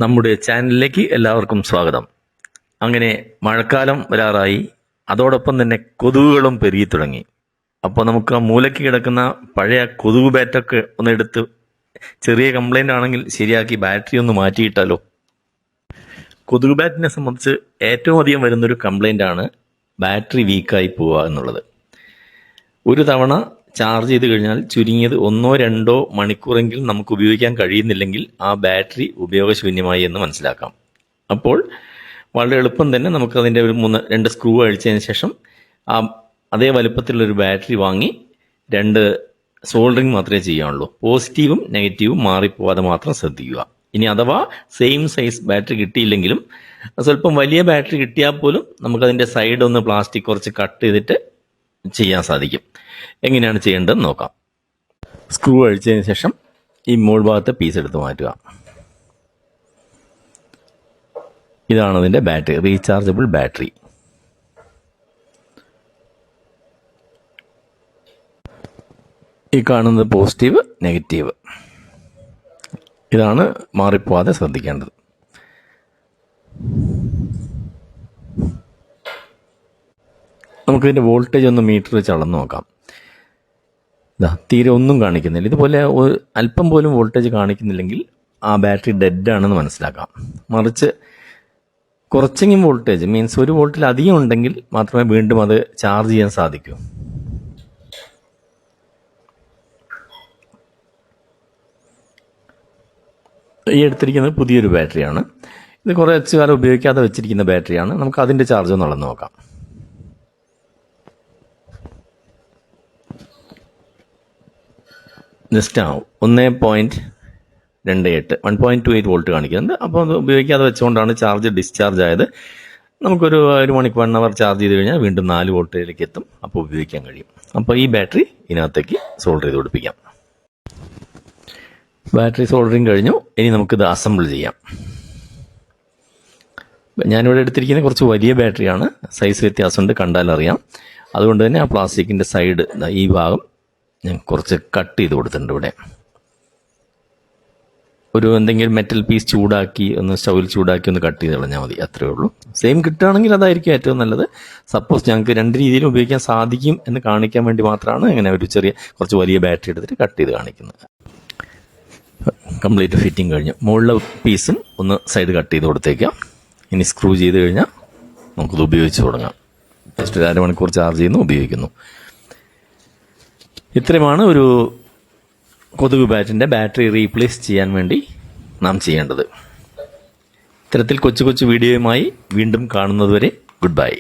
നമ്മുടെ ചാനലിലേക്ക് എല്ലാവർക്കും സ്വാഗതം. അങ്ങനെ മഴക്കാലം വരാറായി, അതോടൊപ്പം തന്നെ കൊതുകുകളും പെരുകി തുടങ്ങി. അപ്പോൾ നമുക്ക് ആ മൂലയ്ക്ക് കിടക്കുന്ന പഴയ കൊതുക് ബാറ്റൊക്കെ ഒന്ന് എടുത്ത്, ചെറിയ കംപ്ലൈൻ്റ് ആണെങ്കിൽ ശരിയാക്കി ബാറ്ററി ഒന്ന് മാറ്റിയിട്ടാലോ. കൊതുക് ബാറ്റിനെ സംബന്ധിച്ച് ഏറ്റവും അധികം വരുന്നൊരു കംപ്ലൈൻ്റ് ആണ് ബാറ്ററി വീക്കായി പോവുക എന്നുള്ളത്. ഒരു തവണ ചാർജ് ചെയ്ത് കഴിഞ്ഞാൽ ചുരുങ്ങിയത് 1-2 മണിക്കൂറെങ്കിലും നമുക്ക് ഉപയോഗിക്കാൻ കഴിയുന്നില്ലെങ്കിൽ ആ ബാറ്ററി ഉപയോഗശൂന്യമായി എന്ന് മനസ്സിലാക്കാം. അപ്പോൾ വളരെ എളുപ്പം തന്നെ നമുക്കതിൻ്റെ ഒരു 2 സ്ക്രൂ അഴിച്ചതിന് ശേഷം അതേ വലുപ്പത്തിലുള്ളൊരു ബാറ്ററി വാങ്ങി 2 സോൾഡറിങ് മാത്രമേ ചെയ്യാനുള്ളൂ. പോസിറ്റീവും നെഗറ്റീവും മാറിപ്പോവാതെ മാത്രം ശ്രദ്ധിക്കുക. ഇനി അഥവാ സെയിം സൈസ് ബാറ്ററി കിട്ടിയില്ലെങ്കിലും സ്വല്പം വലിയ ബാറ്ററി കിട്ടിയാൽ പോലും നമുക്കതിൻ്റെ സൈഡ് ഒന്ന് പ്ലാസ്റ്റിക് കുറച്ച് കട്ട് ചെയ്തിട്ട് ചെയ്യാൻ സാധിക്കും. എങ്ങനെയാണ് ചെയ്യേണ്ടതെന്ന് നോക്കാം. സ്ക്രൂ അഴിച്ചതിന് ശേഷം ഈ മോൾ ഭാഗത്തെ പീസ് എടുത്ത് മാറ്റുക. ഇതാണ് അതിൻ്റെ ബാറ്ററി, റീചാർജബിൾ ബാറ്ററി. ഈ കാണുന്നത് പോസിറ്റീവ്, നെഗറ്റീവ്. ഇതാണ് മാറിപ്പോവാതെ ശ്രദ്ധിക്കേണ്ടത്. നമുക്കിതിൻ്റെ വോൾട്ടേജ് ഒന്ന് മീറ്റർ വെച്ച് അളന്ന് നോക്കാം. തീരെ ഒന്നും കാണിക്കുന്നില്ല. ഇതുപോലെ അല്പം പോലും വോൾട്ടേജ് കാണിക്കുന്നില്ലെങ്കിൽ ആ ബാറ്ററി ഡെഡ് ആണെന്ന് മനസ്സിലാക്കാം. മറിച്ച് കുറച്ചെങ്കിലും വോൾട്ടേജ്, മീൻസ് 1 വോൾട്ടിലധികം ഉണ്ടെങ്കിൽ മാത്രമേ വീണ്ടും അത് ചാർജ് ചെയ്യാൻ സാധിക്കൂ. ഈ എടുത്തിരിക്കുന്നത് പുതിയൊരു ബാറ്ററിയാണ്. ഇത് കുറച്ച് കാലം ഉപയോഗിക്കാതെ വെച്ചിരിക്കുന്ന ബാറ്ററിയാണ്. നമുക്ക് അതിൻ്റെ ചാർജ് ഒന്ന് അളന്ന് നോക്കാം. ജസ്റ്റ് 1.28 വോൾട്ട് കാണിക്കുന്നുണ്ട്. അപ്പോൾ അത് ഉപയോഗിക്കാതെ വെച്ചുകൊണ്ടാണ് ചാർജ് ഡിസ്ചാർജ് ആയത്. നമുക്കൊരു 1 മണിക്കൂർ 1 അവർ ചാർജ് ചെയ്ത് കഴിഞ്ഞാൽ വീണ്ടും 4 വോൾട്ടിലേക്ക് എത്തും. അപ്പോൾ ഉപയോഗിക്കാൻ കഴിയും. അപ്പോൾ ഈ ബാറ്ററി ഇതിനകത്തേക്ക് സോൾഡർ ചെയ്ത് പിടിപ്പിക്കാം. ബാറ്ററി സോൾഡറിങ് കഴിഞ്ഞു. ഇനി നമുക്കിത് അസംബിൾ ചെയ്യാം. ഞാനിവിടെ എടുത്തിരിക്കുന്നത് കുറച്ച് വലിയ ബാറ്ററിയാണ്. സൈസ് വ്യത്യാസമുണ്ട്, കണ്ടാലറിയാം. അതുകൊണ്ട് തന്നെ ആ പ്ലാസ്റ്റിക്കിൻ്റെ സൈഡ്, ഈ ഭാഗം ഞാൻ കുറച്ച് കട്ട് ചെയ്ത് കൊടുത്തിട്ടുണ്ട്. ഇവിടെ ഒരു എന്തെങ്കിലും മെറ്റൽ പീസ് ചൂടാക്കി സ്റ്റൗവിൽ ചൂടാക്കി ഒന്ന് കട്ട് ചെയ്ത് കളഞ്ഞാൽ മതി. അത്രയേ ഉള്ളൂ. സെയിം കിട്ടുകയാണെങ്കിൽ അതായിരിക്കും ഏറ്റവും നല്ലത്. സപ്പോസ് ഞങ്ങൾക്ക് 2 രീതിയിലും ഉപയോഗിക്കാൻ സാധിക്കും എന്ന് കാണിക്കാൻ വേണ്ടി മാത്രമാണ് ഇങ്ങനെ ഒരു കുറച്ച് വലിയ ബാറ്ററി എടുത്തിട്ട് കട്ട് ചെയ്ത് കാണിക്കുന്നത്. കംപ്ലീറ്റ് ഫിറ്റിംഗ് കഴിഞ്ഞു. മുകളിലെ പീസും ഒന്ന് സൈഡ് കട്ട് ചെയ്ത് കൊടുത്തേക്കാം. ഇനി സ്ക്രൂ ചെയ്ത് കഴിഞ്ഞാൽ നമുക്കത് ഉപയോഗിച്ച് തുടങ്ങാം. ജസ്റ്റ് 1 മണിക്കൂർ ചാർജ് ചെയ്യുന്നു, ഉപയോഗിക്കുന്നു. ഇത്രയുമാണ് ഒരു കൊതുക് ബാറ്റിൻ്റെ ബാറ്ററി റീപ്ലേസ് ചെയ്യാൻ വേണ്ടി നാം ചെയ്യേണ്ടത്. ഇത്തരത്തിൽ കൊച്ചു കൊച്ചു വീഡിയോയുമായി വീണ്ടും കാണുന്നതുവരെ ഗുഡ് ബൈ.